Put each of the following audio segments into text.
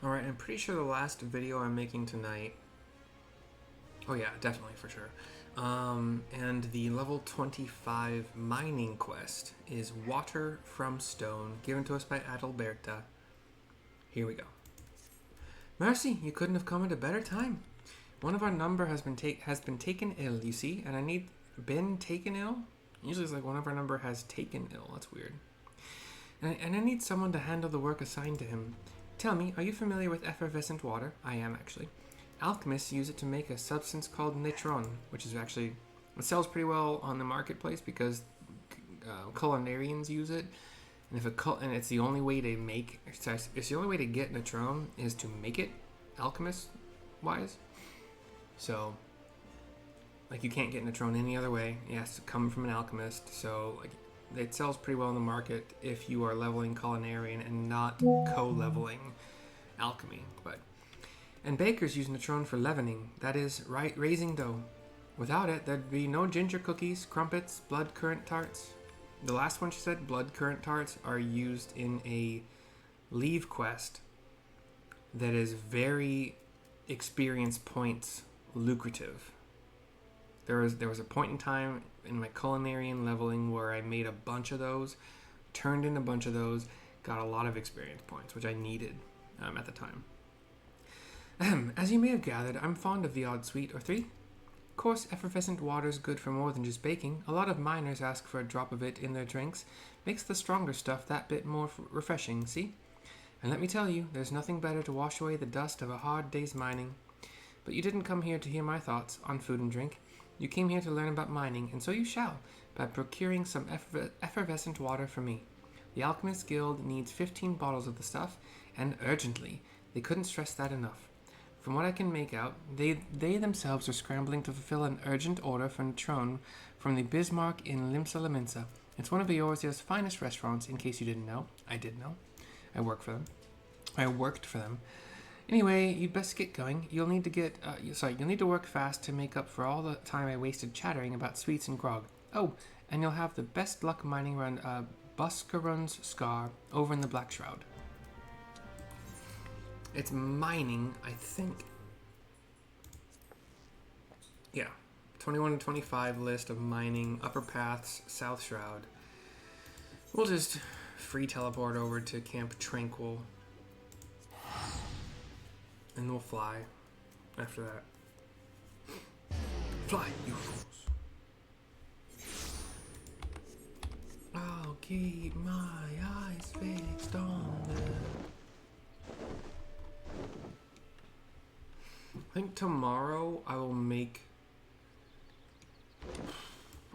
Alright, I'm pretty sure the last video I'm making tonight... Oh yeah, definitely, for sure. And the level 25 mining quest is Water from Stone, given to us by Adalberta. Here we go. Mercy, you couldn't have come at a better time. One of our number has been taken ill, you see, and I need... Been taken ill? Usually it's like one of our number has taken ill. That's weird. And I need someone to handle the work assigned to him. Tell me, are you familiar with Effervescent Water? I am, actually. Alchemists use it to make a substance called natron, which is actually... It sells pretty well on the marketplace because culinarians use it. And it's the only way to make... It's the only way to get natron is to make it, alchemist-wise. So... Like, you can't get natron any other way. It has to come from an alchemist. So, like, it sells pretty well in the market if you are leveling culinarian and not co-leveling alchemy. And bakers use natron for leavening. That is, raising dough. Without it, there'd be no ginger cookies, crumpets, blood currant tarts. The last one she said, blood currant tarts, are used in a leave quest that is very experience points lucrative. There was a point in time in my culinarian leveling where I made a bunch of those, turned in a bunch of those, got a lot of experience points, which I needed at the time. As you may have gathered, I'm fond of the odd sweet or three. Of course, effervescent water's good for more than just baking. A lot of miners ask for a drop of it in their drinks. Makes the stronger stuff that bit more refreshing, see? And let me tell you, there's nothing better to wash away the dust of a hard day's mining. But you didn't come here to hear my thoughts on food and drink. You came here to learn about mining, and so you shall, by procuring some effervescent water for me. The Alchemist Guild needs 15 bottles of the stuff, and urgently. They couldn't stress that enough. From what I can make out, they themselves are scrambling to fulfill an urgent order for natron from the Bismarck in Limsa Laminsa. It's one of Eorzea's finest restaurants, in case you didn't know. I did know. I worked for them. Anyway, you'd best get going. You'll need to work fast to make up for all the time I wasted chattering about sweets and grog. Oh, and you'll have the best luck mining around Buscarun's Scar over in the Black Shroud. It's mining, I think. Yeah. 21 to 25 list of mining, Upper Paths, South Shroud. We'll just free teleport over to Camp Tranquil. And we'll fly after that. Fly, you fools. I'll keep my eyes fixed on them. I think tomorrow I will make...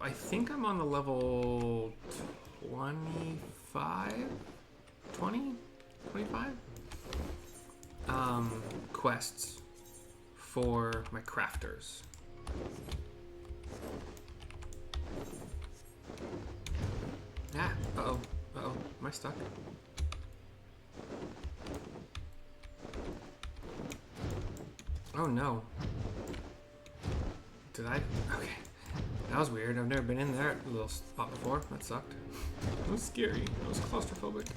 I think I'm on the level 25? 20? 25? Quests for my crafters. Ah, uh-oh. Am I stuck? Oh no. Did I? Okay. That was weird. I've never been in that little spot before. That sucked. It was scary. It was claustrophobic.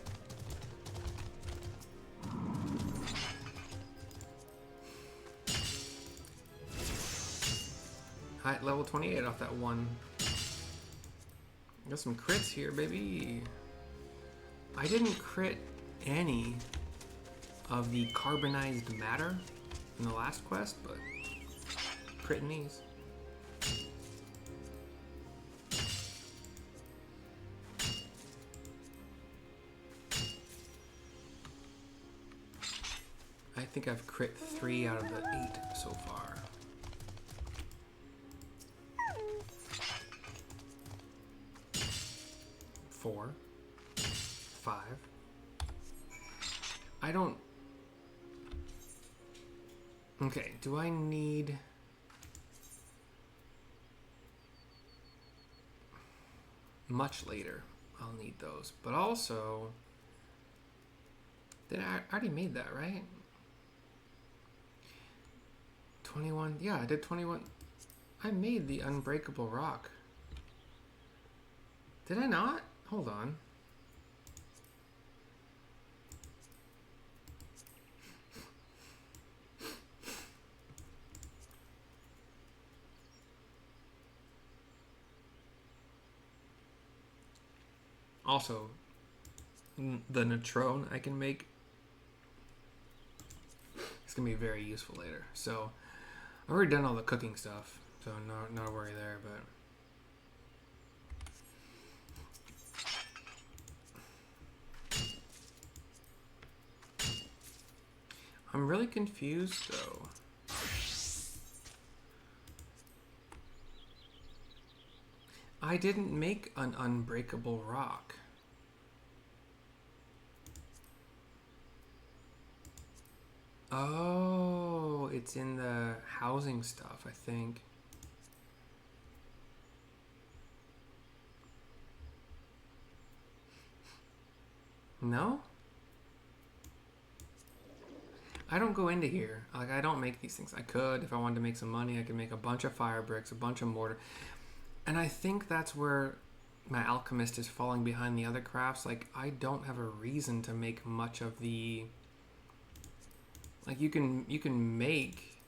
At level 28 off that one. Got some crits here, baby. I didn't crit any of the carbonized matter in the last quest, but critting these. I think I've crit 3 out of the 8 so far. 4, 5. I don't... Okay, do I need... Much later, I'll need those. But also... I already made that, right? 21. Yeah, I did 21. I made the unbreakable rock. Did I not? Hold on. Also, the Neutron I can make, it's going to be very useful later. So, I've already done all the cooking stuff, so not a worry there, but... I'm really confused, though. I didn't make an unbreakable rock. Oh, it's in the housing stuff, I think. No? I don't go into here. Like, I don't make these things. I could, if I wanted to make some money, I could make a bunch of fire bricks, a bunch of mortar. And I think that's where my alchemist is falling behind the other crafts. Like, I don't have a reason to make much of the... Like, you can make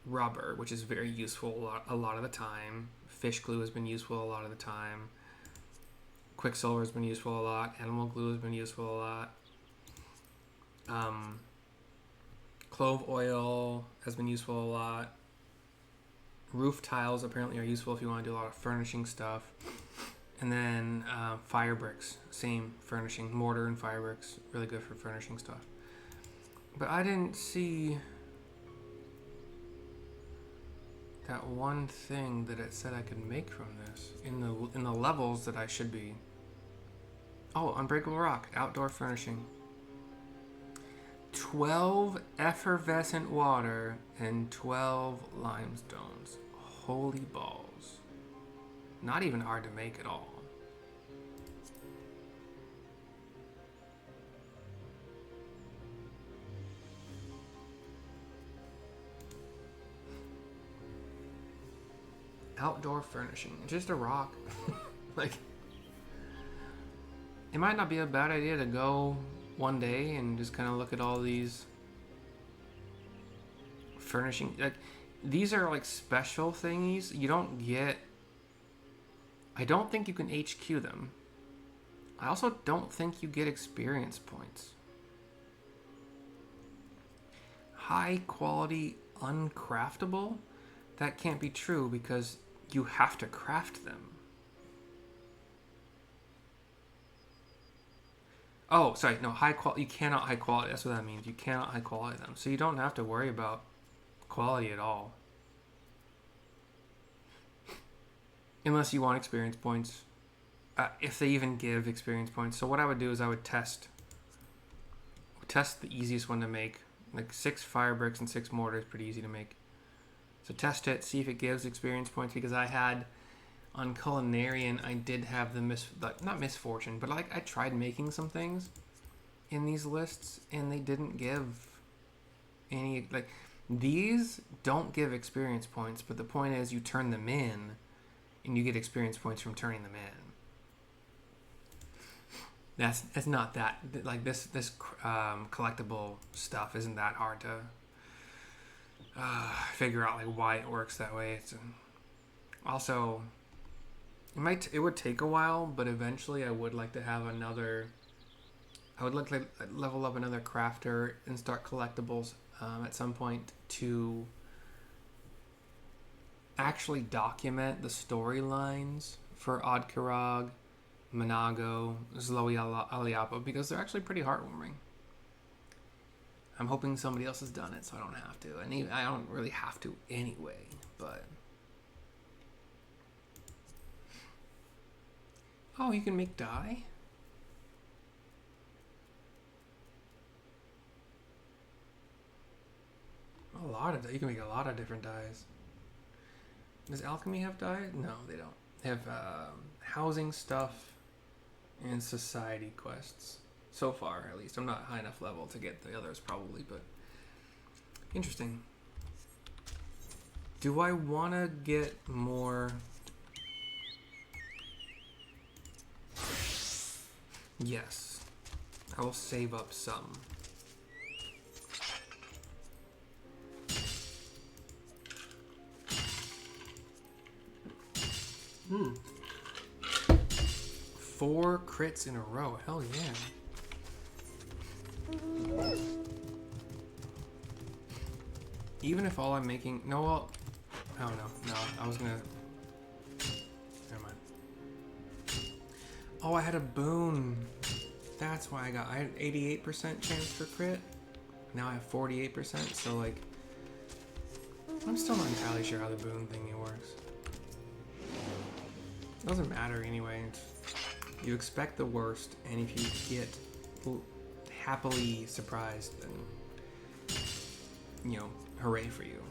rubber, which is very useful a lot of the time. Fish glue has been useful a lot of the time. Quicksilver has been useful a lot. Animal glue has been useful a lot. Clove oil has been useful a lot. Roof tiles apparently are useful if you want to do a lot of furnishing stuff. And then fire bricks, same furnishing. Mortar and fire bricks, really good for furnishing stuff. But I didn't see that one thing that it said I could make from this in the levels that I should be. Oh, unbreakable rock, outdoor furnishing. 12 effervescent water and 12 limestones. Holy balls. Not even hard to make at all. Outdoor furnishing. Just a rock. Like, it might not be a bad idea to go one day and just kind of look at all these furnishing. Like, these are like special thingies. You don't get... I don't think you can HQ them. I also don't think you get experience points. High quality uncraftable? That can't be true because you have to craft them. Oh, sorry, no, high quality. You cannot high quality. That's what that means. You cannot high quality them. So you don't have to worry about quality at all. Unless you want experience points. If they even give experience points. So what I would do is I would test the easiest one to make. Like 6 fire bricks and 6 mortar is pretty easy to make. So test it, see if it gives experience points, because I had, on Culinarian, I did have not misfortune, but like I tried making some things in these lists, and they didn't give any, like, these don't give experience points, but the point is you turn them in, and you get experience points from turning them in. That's not that, like, this collectible stuff isn't that hard to figure out, like, why it works that way. It's also, it would take a while, but eventually I would like to have I would like to level up another crafter and start collectibles at some point to actually document the storylines for Odkarag, Manago, Zloe Aliapo, because they're actually pretty heartwarming. I'm hoping somebody else has done it so I don't have to. And even, I don't really have to anyway, but... Oh, you can make dye? You can make a lot of different dyes. Does alchemy have dye? No, they don't. They have housing stuff and society quests. So far, at least. I'm not high enough level to get the others, probably, but... Interesting. Do I want to get more... Yes. I will save up some. 4 crits in a row. Hell yeah. Even if all I'm making... No, well... Oh, no. No, I was gonna... Never mind. Oh, I had a boon. That's why I had 88% chance for crit. Now I have 48%, so like... I'm still not entirely sure how the boon thingy works. It doesn't matter anyway. You expect the worst, and if you get happily surprised, then, you know, hooray for you.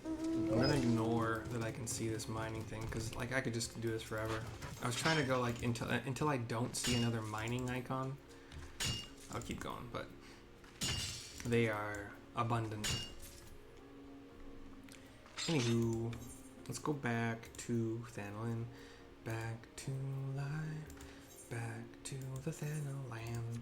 I'm gonna ignore that I can see this mining thing, because like I could just do this forever. I was trying to go like until I don't see another mining icon. I'll keep going, but they are abundant. Anywho, let's go back to Thanolin. Back to life. Back to the Thanoland.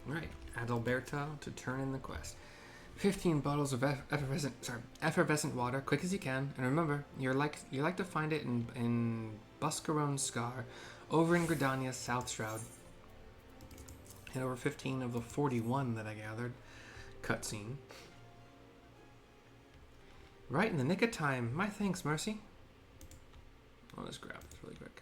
Right, Adalberto to turn in the quest. 15 bottles of effervescent water, quick as you can, and remember, you like to find it in Buscarone's Scar, over in Gridania's South Shroud. And over 15 of the 41 that I gathered. Cutscene. Right in the nick of time. My thanks, Mercy. I'll just grab this really quick.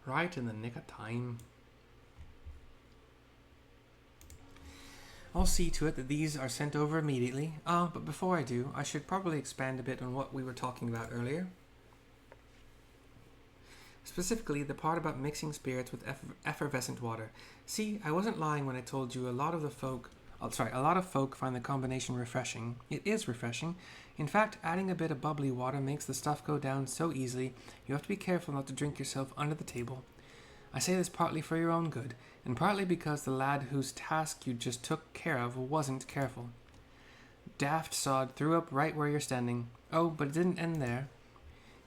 Right in the nick of time. I'll see to it that these are sent over immediately. But before I do, I should probably expand a bit on what we were talking about earlier. Specifically, the part about mixing spirits with effervescent water. See, I wasn't lying when I told you a lot of folk find the combination refreshing. It is refreshing. In fact, adding a bit of bubbly water makes the stuff go down so easily, you have to be careful not to drink yourself under the table. I say this partly for your own good, and partly because the lad whose task you just took care of wasn't careful. Daft sod threw up right where you're standing. Oh, but it didn't end there.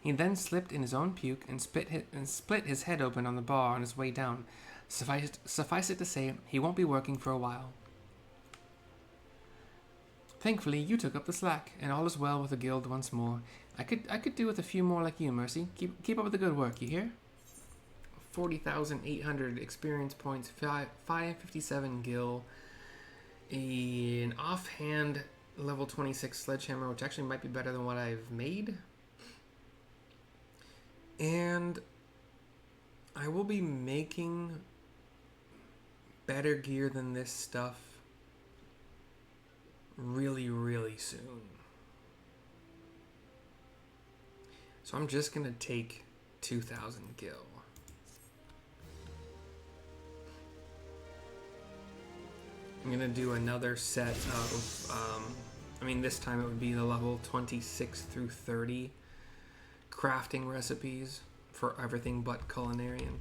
He then slipped in his own puke and split his head open on the bar on his way down. Suffice it to say, he won't be working for a while. Thankfully, you took up the slack, and all is well with the guild once more. I could do with a few more like you, Mercy. Keep up with the good work, you hear? 40,800 experience points, 557 gil, an offhand level 26 sledgehammer, which actually might be better than what I've made. And I will be making better gear than this stuff really, really soon. So I'm just going to take 2,000 gil. I'm going to do another set of, this time it would be the level 26 through 30 crafting recipes for everything but culinarian.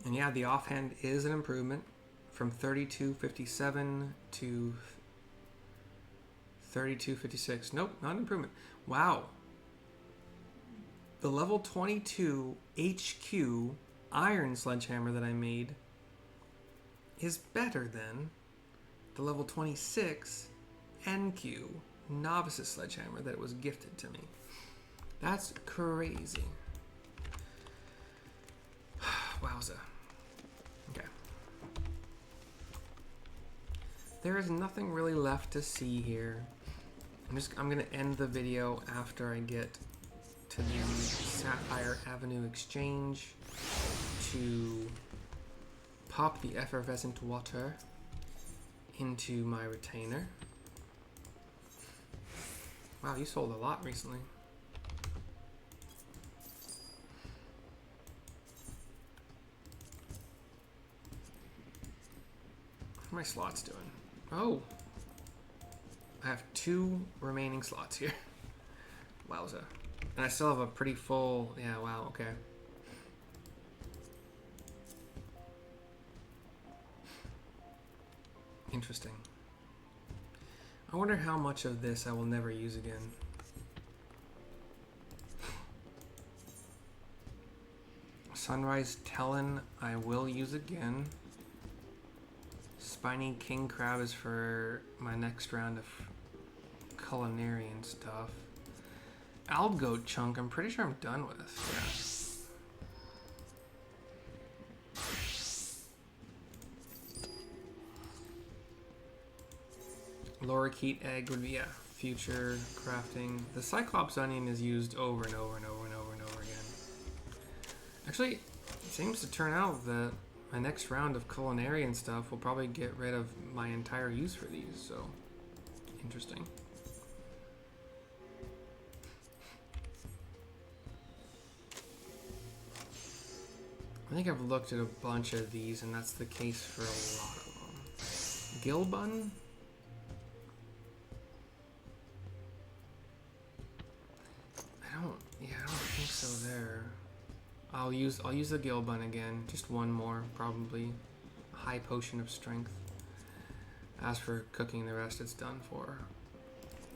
And yeah, the offhand is an improvement from 3257 to 3256. Nope, not an improvement. Wow. The level 22 HQ iron sledgehammer that I made is better than the level 26 NQ novice sledgehammer that was gifted to me. That's crazy. Wowza. Okay. There is nothing really left to see here. I'm gonna end the video after I get to the Sapphire Avenue Exchange to pop the effervescent water into my retainer. Wow, you sold a lot recently. are my slots doing? Oh, I have 2 remaining slots here. Wowza. And I still have a pretty full... Yeah, wow, okay. Interesting. I wonder how much of this I will never use again. Sunrise Talon I will use again. Spiny King Crab is for my next round of culinary and stuff. Algoat Chunk, I'm pretty sure I'm done with. Yeah. Lorikeet Egg would be, yeah, future crafting. The Cyclops Onion is used over and over and over and over and over again. Actually, it seems to turn out that my next round of culinary and stuff will probably get rid of my entire use for these, so interesting. I think I've looked at a bunch of these, and that's the case for a lot of them. Gilbun? I don't think so there. I'll use the Gilbun again. Just one more, probably. High potion of strength. As for cooking, the rest it's done for.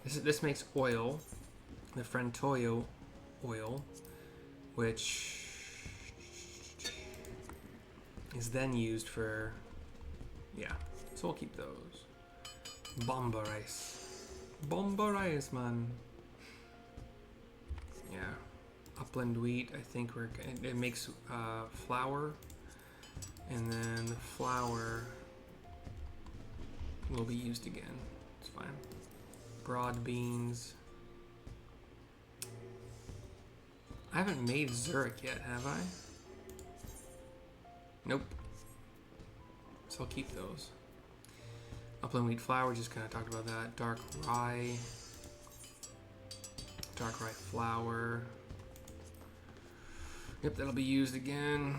This makes oil, the Frentoyo oil, which is then used for, yeah. So we'll keep those. Bomba rice, man. Yeah. Upland wheat, I think it makes flour, and then the flour will be used again. It's fine. Broad beans. I haven't made Zurich yet, have I? Nope. So I'll keep those. Upland wheat flour, just kind of talked about that. Dark rye flour. Yep, that'll be used again.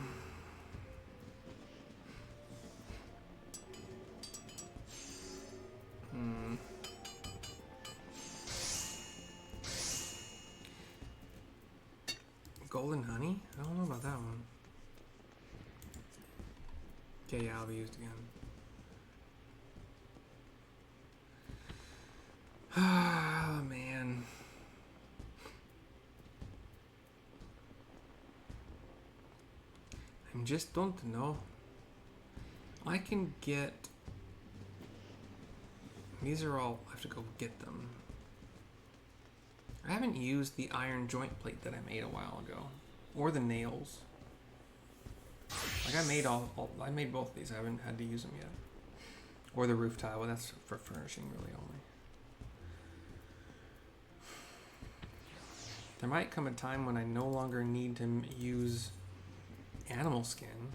Golden honey? I don't know about that one. Okay, yeah, I'll be used again. Ah, man. I just don't know. I can get... These are all... I have to go get them. I haven't used the iron joint plate that I made a while ago. Or the nails. Like I made both these. I haven't had to use them yet. Or the roof tile. Well, that's for furnishing really only. There might come a time when I no longer need to use animal skin.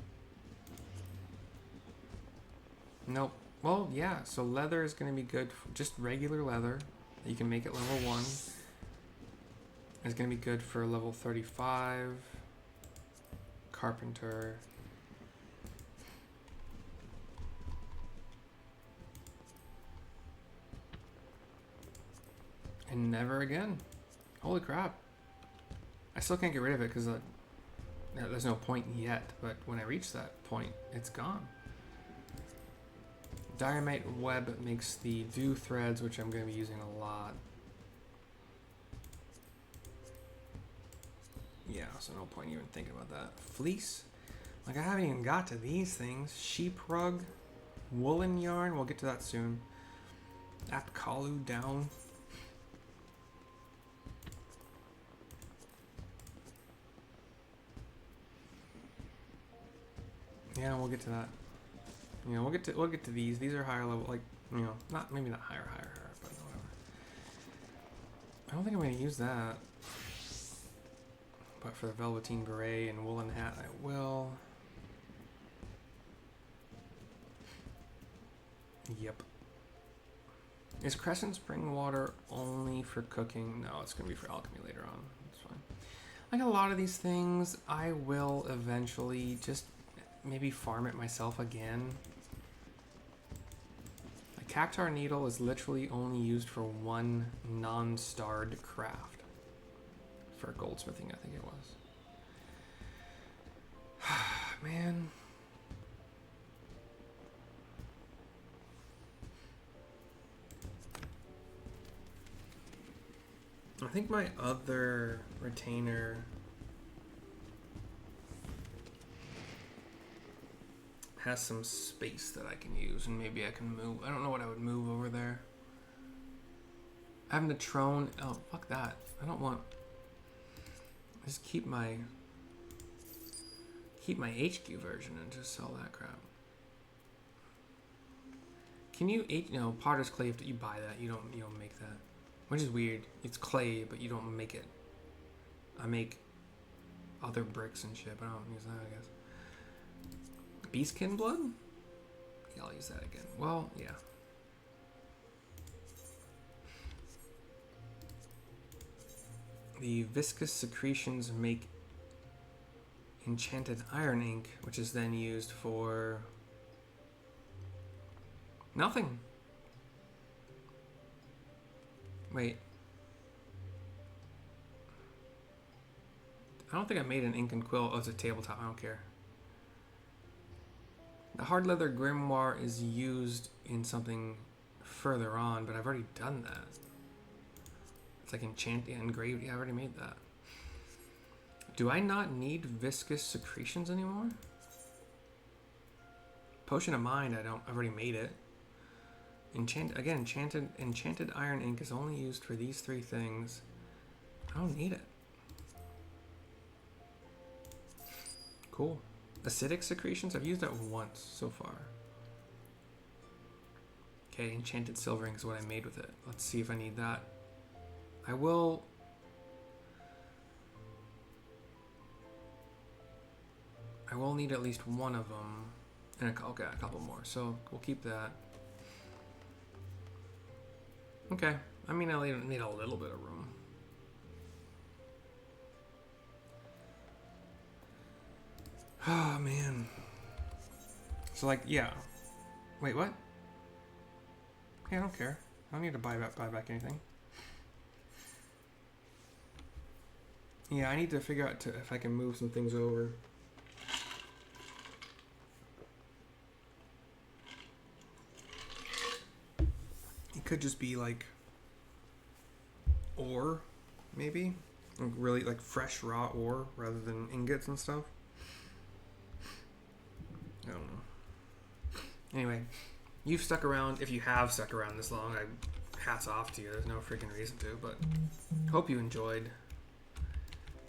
Nope. Well, yeah. So leather is going to be good. Just regular leather that you can make at level 1. Is going to be good for level 35. Carpenter. And never again. Holy crap. I still can't get rid of it because there's no point yet, but when I reach that point, it's gone. Diamite web makes the dew threads, which I'm going to be using a lot. Yeah, so no point even thinking about that. Fleece? Like I haven't even got to these things. Sheep rug, woolen yarn, we'll get to that soon. Apkalu down. Yeah, we'll get to that. You know, we'll get to these. These are higher level, like, you know, maybe not higher, but whatever. I don't think I'm gonna use that. But for the velveteen beret and woolen hat, I will. Yep. Is Crescent Spring water only for cooking? No, it's gonna be for alchemy later on. That's fine. Like a lot of these things, I will eventually just maybe farm it myself again. Cactar Needle is literally only used for one non-starred craft. For goldsmithing, I think it was. Man. I think my other retainer has some space that I can use, and maybe I can move. I don't know what I would move over there. Having the Trone. Oh, fuck that. I don't want. Just keep my HQ version and just sell that crap. Can you Potter's Clay? If you buy that, you don't make that, which is weird. It's clay, but you don't make it. I make other bricks and shit, but I don't use that, I guess. Beastkin blood? Yeah, I'll use that again. Well, yeah. The viscous secretions make enchanted iron ink, which is then used for nothing. Wait. I don't think I made an ink and quill. Oh, it's a tabletop. I don't care. The hard leather grimoire is used in something further on, but I've already done that. It's like enchanted and engraved. Yeah, I already made that. Do I not need viscous secretions anymore? Potion of Mind, I've already made it. Enchanted iron ink is only used for these three things. I don't need it. Cool. Acidic secretions, I've used that once so far. Okay, enchanted silver ink is what I made with it. Let's see if I need that. I will need at least one of them, and a couple more. So we'll keep that. Okay, I mean I need a little bit of room. Oh man. So like, yeah. Wait, what? Yeah, I don't care. I don't need to buy back anything. Yeah, I need to figure out if I can move some things over. It could just be like ore, maybe. Like really like fresh raw ore rather than ingots and stuff. I don't know. Anyway, you've stuck around. If you have stuck around this long, hats off to you. There's no freaking reason to, but hope you enjoyed.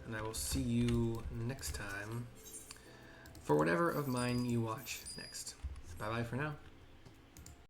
And I will see you next time for whatever of mine you watch next. Bye-bye for now.